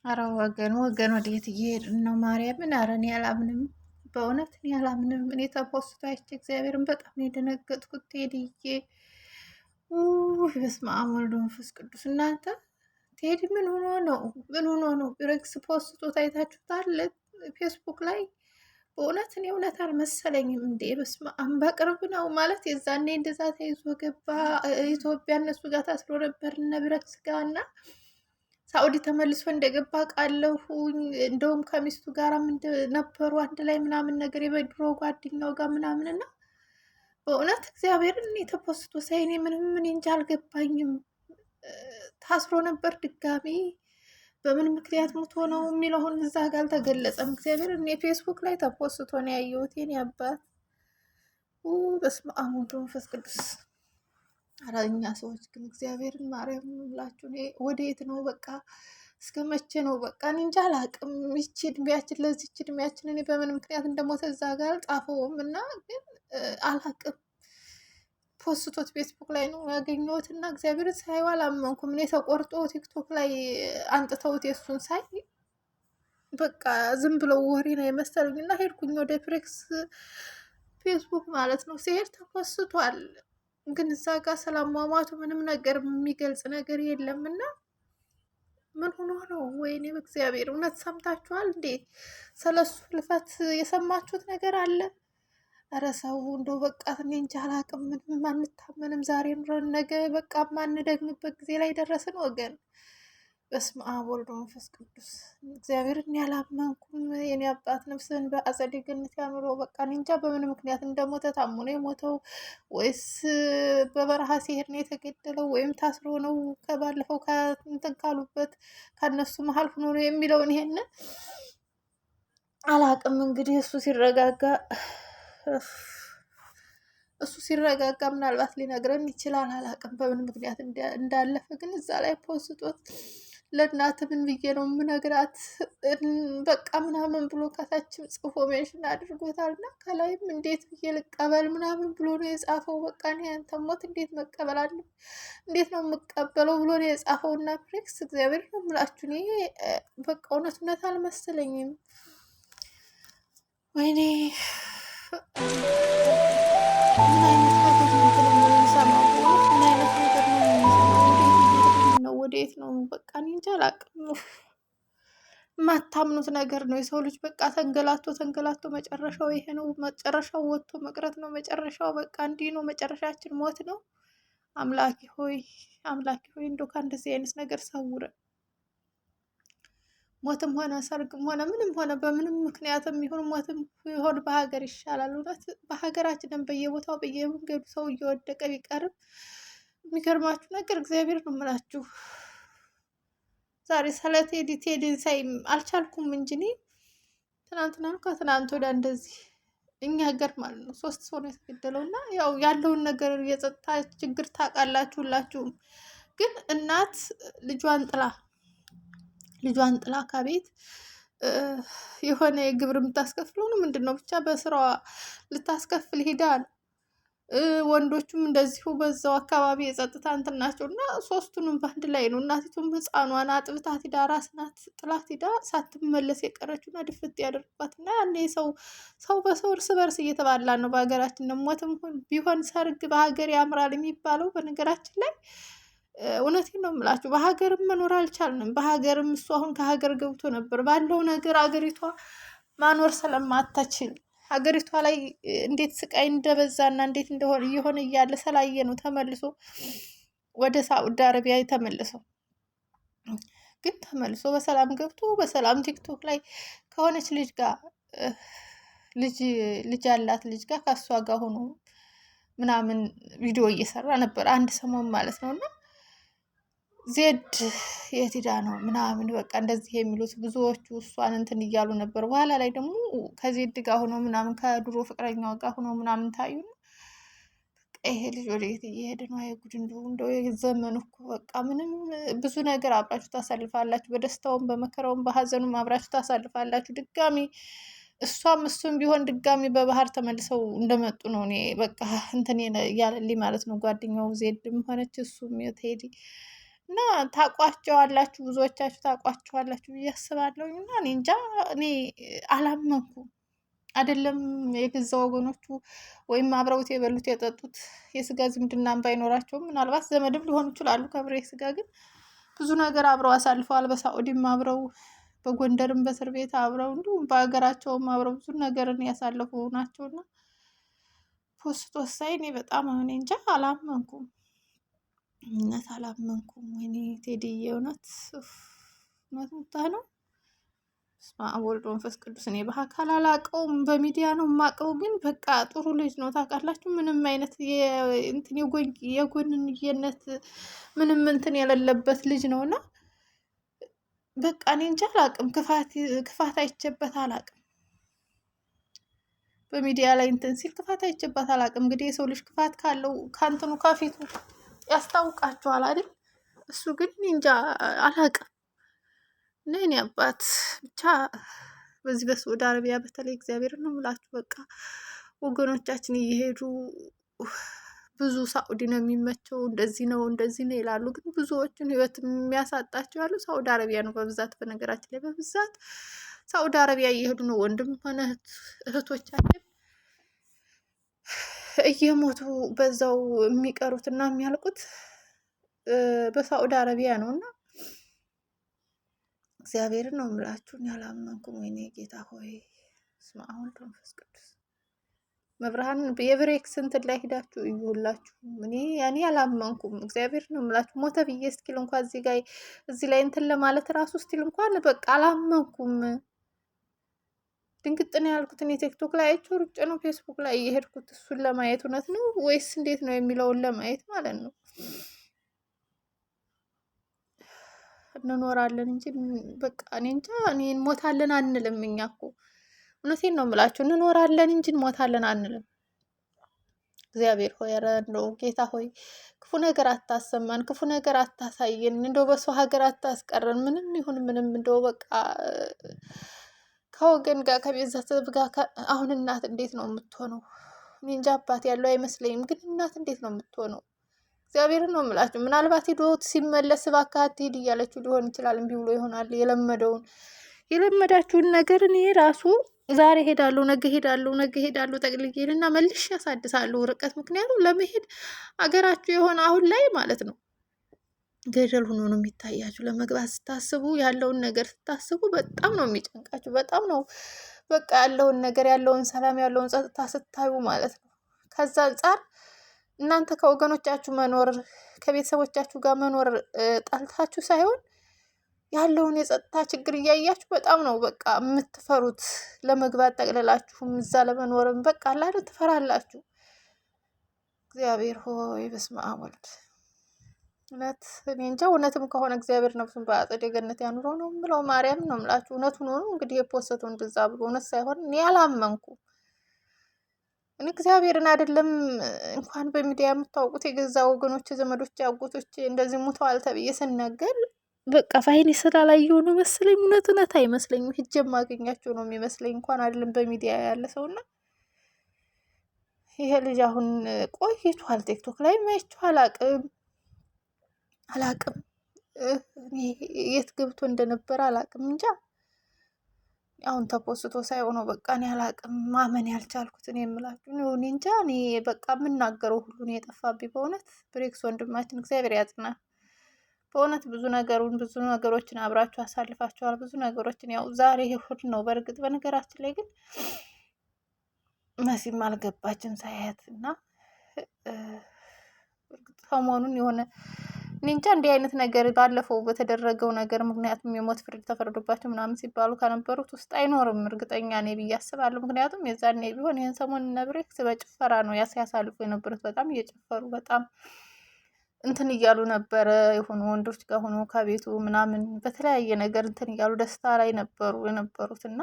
አረ ወገን ወገን ወዴት እየሄድን ነው? ማርያምን አረ እኔ አላምንም፣ በእውነት እኔ አላምንም። እኔ ተፖስቶ አይቼ እግዚአብሔርን በጣም ነው የደነገጥኩት። ቴዲዬ በስመ አብ ወወልድ ወመንፈስ ቅዱስ። እናንተ ቴዲ ምን ሆኖ ነው? ምን ሆኖ ነው? ብሬክስ ፖስቶ ታይታችሁታል ፌስቡክ ላይ? በእውነት እኔ እውነት አልመሰለኝም። እንዴ በስመ አብ በቅርብ ነው ማለት የዛኔ እንደዛ ተይዞ ገባ ኢትዮጵያ፣ እነሱ ጋር ታስሮ ነበር እነ ብሬክስ ጋር እና ሳኡዲ ተመልሶ እንደገባ ቃለሁ። እንደውም ከሚስቱ ጋራም ነበሩ አንድ ላይ ምናምን ነገር የበድሮ ጓደኛው ጋር ምናምን እና በእውነት እግዚአብሔርን እኔ ተፖስቶ ሳይ እኔ ምንም ምን እንጃ አልገባኝም። ታስሮ ነበር ድጋሚ በምን ምክንያት ሞቶ ነው የሚለውን እዛ ጋር አልተገለጸም። እግዚአብሔር እኔ ፌስቡክ ላይ ተፖስቶ ነው ያየሁት። የኔ አባት በስመ አብ ወወልድ ወመንፈስ ቅዱስ። ኧረ እኛ ሰዎች ግን እግዚአብሔርን ማርያም ብላችሁ ወደየት ነው? በቃ እስከ መቼ ነው? በቃ እኔ እንጃ አላቅም። ይቺ እድሜያችን ለዚች እድሜያችን እኔ በምን ምክንያት እንደሞተ እዛ ጋር አልጻፈውም እና ግን አላቅም። ፖስቶት ፌስቡክ ላይ ነው ያገኘሁት እና እግዚአብሔርን ሳይው አላመንኩም። እኔ ተቆርጦ ቲክቶክ ላይ አንጥተውት የሱን ሳይ በቃ ዝም ብለው ወሬ ነው የመሰሉኝ እና ሄድኩኝ ወደ ፍሬክስ ፌስቡክ ማለት ነው። ሲሄድ ተፖስቷል ግን እዛ ጋር ስላሟሟቱ ምንም ነገር የሚገልጽ ነገር የለም እና ምን ሆኖ ነው? ወይኔ በእግዚአብሔር እውነት ሰምታችኋል እንዴ? ስለሱ ልፈት የሰማችሁት ነገር አለ? ኧረ ሰው እንደው በቃ እኔ እንጃ አላቅም። ምንም አንታመንም። ዛሬ ኑረን ነገ በቃ ማንደግምበት ጊዜ ላይ ደረስን ወገን። በስመ አብ ወወልድ ወመንፈስ ቅዱስ። እግዚአብሔርን ያላመንኩም። የኔ አባት ነፍስህን በአጸደ ገነት ያኑረው። በቃ እኔ እንጃ በምን ምክንያት እንደሞተ። ታሞ ነው የሞተው ወይስ በበረሃ ሲሄድ ነው የተገደለው ወይም ታስሮ ነው ከባለፈው እንትን ካሉበት ከነሱ መሀል ሆኖ ነው የሚለውን ይሄንን አላቅም። እንግዲህ እሱ ሲረጋጋ ምናልባት ሊነግረን ይችላል። አላቅም በምን ምክንያት እንዳለፈ ግን እዛ ላይ ፖስቶት ለእናት ምን ብዬ ነው የምነግራት በቃ ምናምን ብሎ ከታችም ጽፎ ሜንሽን አድርጎታል እና ከላይም እንዴት ብዬ ልቀበል ምናምን ብሎ ነው የጻፈው። በቃ እኔ ያንተ ሞት እንዴት መቀበል አለ እንዴት ነው የምቀበለው ብሎ ነው የጻፈው። እና ፍሬክስ እግዚአብሔር ነው የምላችሁ እኔ በቃ እውነት እውነት አልመሰለኝም። ወይኔ ምን አይነት ነገር ነው ግን የምንሰማው? ምን አይነት ነገር ነው የምንሰማው? ወዴት እየሄድን ነው? ወዴት ነው? በቃ እኔ እንጃ አላቅም። የማታምኑት ነገር ነው። የሰው ልጅ በቃ ተንገላቶ ተንገላቶ መጨረሻው ይሄ ነው። መጨረሻው ወጥቶ መቅረት ነው። መጨረሻው በቃ እንዲህ ነው። መጨረሻችን ሞት ነው። አምላኪ ሆይ አምላኪ ሆይ እንደው ከእንደዚህ አይነት ነገር ሰውረን። ሞትም ሆነ ሰርግም ሆነ ምንም ሆነ በምንም ምክንያትም ይሁን ሞትም ይሆን በሀገር ይሻላል። እውነት በሀገራችንም በየቦታው በየመንገዱ ሰው እየወደቀ ቢቀርም የሚገርማችሁ ነገር እግዚአብሔር ነው የምላችሁ ዛሬ ስለ ቴዲን ሳይም አልቻልኩም እንጂ እኔ ትናንትና ነው ከትናንት ወዲያ እንደዚህ እኛ ሀገር ማለት ነው 3 ሰው ነው የተገደለው እና ያው ያለውን ነገር የጸጥታ ችግር ታውቃላችሁ ሁላችሁም። ግን እናት ልጇን ጥላ ከቤት የሆነ የግብር የምታስከፍለው ነው ምንድን ነው ብቻ በስራዋ ልታስከፍል ሄዳ ነው። ወንዶቹም እንደዚሁ በዛው አካባቢ የጸጥታ እንትን ናቸው እና 3ቱንም በአንድ ላይ ነው። እናቲቱም ህፃኗን አጥብታት ሂዳ ራስ ናት ጥላት ሂዳ ሳትመለስ የቀረችውና ድፍት ያደርጓት እና ያኔ ሰው በሰው እርስ በርስ እየተባላ ነው በሀገራችን ነው። ሞትም ቢሆን ሰርግ በሀገር ያምራል የሚባለው በነገራችን ላይ እውነቴን ነው የምላችሁ። በሀገርም መኖር አልቻልንም። በሀገርም እሱ አሁን ከሀገር ገብቶ ነበር ባለው ነገር አገሪቷ ማኖር ስለማታችል ሀገሪቷ ላይ እንዴት ስቃይ እንደበዛና እንዴት እንደሆነ እየሆነ እያለ ስላየ ነው ተመልሶ ወደ ሳዑዲ አረቢያ የተመለሰው። ግን ተመልሶ በሰላም ገብቶ በሰላም ቲክቶክ ላይ ከሆነች ልጅ ጋር ልጅ ያላት ልጅ ጋር ከሷ ጋር ሆኖ ምናምን ቪዲዮ እየሰራ ነበር አንድ ሰሞን ማለት ነው። እና ዜድ የት ሄዳ ነው ምናምን በቃ እንደዚህ የሚሉት ብዙዎቹ እሷን እንትን እያሉ ነበር። በኋላ ላይ ደግሞ ከዜድ ጋር ሆኖ ምናምን ከድሮ ፍቅረኛው ጋር ሆኖ ምናምን ታዩ። በቃ ይሄ ልጅ ወዴት እየሄደ ነው? አይጉድ! እንደው የዘመኑ እኮ በቃ ምንም ብዙ ነገር አብራችሁ ታሳልፋላችሁ። በደስታውም በመከራውም በሀዘኑም አብራችሁ ታሳልፋላችሁ። ድጋሚ እሱም ቢሆን ድጋሚ በባህር ተመልሰው እንደመጡ ነው እኔ በቃ እንትን እያለልኝ ማለት ነው። ጓደኛው ዜድም ሆነች እሱም ቴዲ እና ታቋቸዋላችሁ፣ ብዙዎቻችሁ ታቋቸዋላችሁ ብዬ አስባለሁ። እና እኔ እንጃ እኔ አላመንኩም። አይደለም የገዛ ወገኖቹ ወይም አብረውት የበሉት የጠጡት የስጋ ዝምድናም ባይኖራቸውም ምናልባት ዘመድም ሊሆኑ ይችላሉ ከብሬ ስጋ ግን ብዙ ነገር አብረው አሳልፈዋል። በሳኡዲም አብረው በጎንደርም በእስር ቤት አብረው እንዲሁም በሀገራቸውም አብረው ብዙ ነገርን ያሳለፉ ናቸውና ፖስት ወሳኝ እኔ በጣም እኔ እንጃ አላመንኩም። እውነት አላመንኩም። ወይኔ ቴዲዬ እውነት ሙታ ነው። በስመ አብ ወወልድ ወመንፈስ ቅዱስ። እኔ በአካል አላውቀውም፣ በሚዲያ ነው የማውቀው። ግን በቃ ጥሩ ልጅ ነው ታውቃላችሁ። ምንም አይነት እንትን የጎንየነት ምንም እንትን የሌለበት ልጅ ነው እና በቃ እኔ እንጃ አላውቅም። ክፋት አይቼበት አላውቅም። በሚዲያ ላይ እንትን ሲል ክፋት አይቼበት አላውቅም። እንግዲህ የሰው ልጅ ክፋት ካለው ከእንትኑ ከፊቱ ያስታውቃችኋል አይደል? እሱ ግን እኔ እንጃ አላውቅም። እና የእኔ አባት ብቻ በዚህ በሳዑዲ አረቢያ በተለይ እግዚአብሔር ነው የምላችሁ በቃ ወገኖቻችን እየሄዱ ብዙ ሳዑዲ ነው የሚመቸው እንደዚህ ነው ይላሉ። ግን ብዙዎችን ህይወት የሚያሳጣቸው ያሉ ሳዑዲ አረቢያ ነው በብዛት። በነገራችን ላይ በብዛት ሳዑዲ አረቢያ እየሄዱ ነው ወንድም ሆነ እህቶቻችን እየሞቱ በዛው የሚቀሩት እና የሚያልቁት በሳዑዲ አረቢያ ነው። እና እግዚአብሔርን ነው የምላችሁን ያላመንኩም። ወይኔ ጌታ ሆይ በስመ አብ ወወልድ ወመንፈስ ቅዱስ። መብርሃን የብሬክስ እንትን ላይ ሄዳችሁ እዩላችሁ። እኔ አላመንኩም። እግዚአብሔር ነው የምላችሁ ሞተ ብዬ እስኪል እንኳን እዚህ ላይ እንትን ለማለት ራሱ እስኪል እንኳን በቃ አላመንኩም። ድንግጥ ነው ያልኩት። እኔ ቲክቶክ ላይ አይቼው ሩጬ ነው ፌስቡክ ላይ እየሄድኩት እሱን ለማየት እውነት ነው ወይስ እንዴት ነው የሚለውን ለማየት ማለት ነው። እንኖራለን እንጂ በቃ እኔ እንጃ እኔ እንሞታለን አንልም። እኛ እኮ እውነቴን ነው የምላችሁ እንኖራለን እንጂ እንሞታለን አንልም። እግዚአብሔር ሆይ ኧረ እንደው ጌታ ሆይ ክፉ ነገር አታሰማን፣ ክፉ ነገር አታሳየን፣ እንደው በሰው ሀገር አታስቀረን። ምንም ይሁን ምንም እንደው በቃ ከወገን ጋር ከቤተሰብ ጋር አሁን እናት እንዴት ነው የምትሆነው? እኔ እንጃ አባት ያለው አይመስለኝም። ግን እናት እንዴት ነው የምትሆነው? እግዚአብሔርን ነው የምላችሁ። ምናልባት ሄዶ ሲመለስ እባክህ አትሄድ እያለችው ሊሆን ይችላል። እምቢ ብሎ ይሆናል የለመዳችሁን ነገር እኔ ራሱ ዛሬ ሄዳለሁ ነገ ሄዳለሁ ጠቅልዬና መልሼ ያሳድሳለሁ ርቀት። ምክንያቱም ለመሄድ አገራችሁ የሆነ አሁን ላይ ማለት ነው ገደል ሆኖ ነው የሚታያችሁ። ለመግባት ስታስቡ ያለውን ነገር ስታስቡ በጣም ነው የሚጨንቃችሁ። በጣም ነው በቃ ያለውን ነገር ያለውን ሰላም ያለውን ጸጥታ ስታዩ ማለት ነው። ከዛ አንጻር እናንተ ከወገኖቻችሁ መኖር ከቤተሰቦቻችሁ ጋር መኖር ጠልታችሁ ሳይሆን ያለውን የጸጥታ ችግር እያያችሁ በጣም ነው በቃ የምትፈሩት። ለመግባት ጠቅልላችሁም እዛ ለመኖርም በቃ አላለ ትፈራላችሁ። እግዚአብሔር ሆይ በስመ አብ ወልድ እውነት እኔ እንጃ። እውነትም ከሆነ እግዚአብሔር ነፍሱን በአጸደ ገነት ያኑረው ነው የምለው። ማርያም ነው የምላችሁ። እውነት ሆኖ ነው እንግዲህ የፖስተው እንደዛ ብሎ እውነት ሳይሆን እኔ አላመንኩም። እኔ እግዚአብሔርን አይደለም እንኳን በሚዲያ የምታውቁት የገዛ ወገኖች ዘመዶች አጎቶች እንደዚህ ሙተዋል ተብዬ ስናገር በቃ ፋይኔ ስላላየሁ ነው መሰለኝ። እውነት አይመስለኝም። ሂጅ የማገኛቸው ነው የሚመስለኝ እንኳን አይደለም በሚዲያ ያለ ሰውና ይሄ ልጅ አሁን ቆይቷል። ቲክቶክ ላይ ማይቼው አላቅም የት ገብቶ እንደነበረ አላቅም እንጃ። አሁን ተፖስቶ ሳይሆነው በቃ እኔ አላቅም ማመን ያልቻልኩትን የምላችሁ እኔ እንጃ። እኔ በቃ የምናገረው ሁሉ ነው የጠፋብኝ በእውነት። ብሬክስ ወንድማችን እግዚአብሔር ያጽና በእውነት። ብዙ ነገሮችን አብራችሁ አሳልፋችኋል። ብዙ ነገሮችን ያው ዛሬ እሑድ ነው በእርግጥ። በነገራችን ላይ ግን መሲም አልገባችም ሳያት እና ሰሞኑን የሆነ እኔ እንጃ እንዲህ አይነት ነገር ባለፈው በተደረገው ነገር ምክንያቱም የሞት ፍርድ ተፈርዶባቸው ምናምን ሲባሉ ከነበሩት ውስጥ አይኖርም እርግጠኛ ነኝ ብዬ አስባለሁ። ምክንያቱም የዛኔ ቢሆን ይህን ሰሞን ብሬክስ በጭፈራ ነው ያሳልፉ የነበሩት። በጣም እየጨፈሩ በጣም እንትን እያሉ ነበረ። የሆኑ ወንዶች ጋር ሆኖ ከቤቱ ምናምን በተለያየ ነገር እንትን እያሉ ደስታ ላይ ነበሩ የነበሩት እና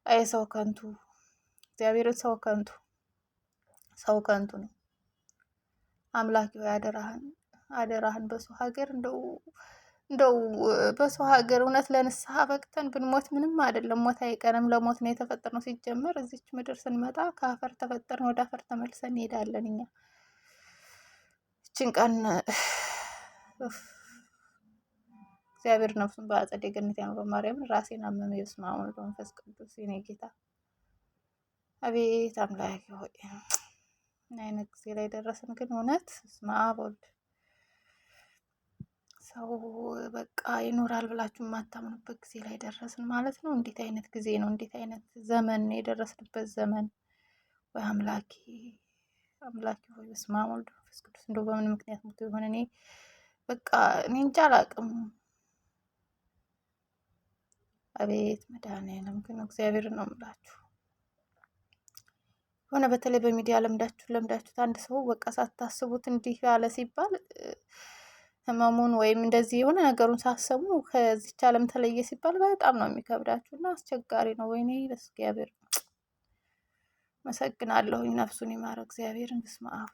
አይ ሰው ከንቱ እግዚአብሔርን ሰው ከንቱ ነው። አምላክ ሆይ አደራህን በሰው ሀገር እንደው በሰው ሀገር እውነት ለንስሐ በቅተን ብንሞት ምንም አይደለም። ሞት አይቀርም። ለሞት ነው የተፈጠርነው። ሲጀመር እዚች ምድር ስንመጣ ከአፈር ተፈጠርን፣ ወደ አፈር ተመልሰን እንሄዳለን። እኛ ይችን ቀን እግዚአብሔር ነፍሱን በአጸደ ገነት ያኑረው። ማርያምን ራሴን አመመኝ። በስመ አብ ወወልድ ወመንፈስ ቅዱስ የኔ ጌታ አቤት አምላኬ ሆይ ምን አይነት ጊዜ ላይ ደረስን ግን እውነት። በስመ አብ ወልድ ሰው በቃ ይኖራል ብላችሁ የማታምኑበት ጊዜ ላይ ደረስን ማለት ነው። እንዴት አይነት ጊዜ ነው? እንዴት አይነት ዘመን የደረስንበት ዘመን። ወይ አምላኬ አምላኬ ሆይ በስመ አብ ወወልድ ወመንፈስ ቅዱስ። እንደው በምን ምክንያት ሞቶ ይሆን? እኔ በቃ እኔ እንጃ አላውቅም። አቤት መድኃኒዓለም ግን እግዚአብሔር ነው የምላችሁ። ሆነ በተለይ በሚዲያ ለምዳችሁት አንድ ሰው በቃ ሳታስቡት እንዲህ ያለ ሲባል ህመሙን ወይም እንደዚህ የሆነ ነገሩን ሳሰሙ ከዚች ዓለም ተለየ ሲባል በጣም ነው የሚከብዳችሁ እና አስቸጋሪ ነው። ወይኔ በእግዚአብሔር መሰግናለሁኝ። ነፍሱን ይማረ እግዚአብሔርን። በስመ አብ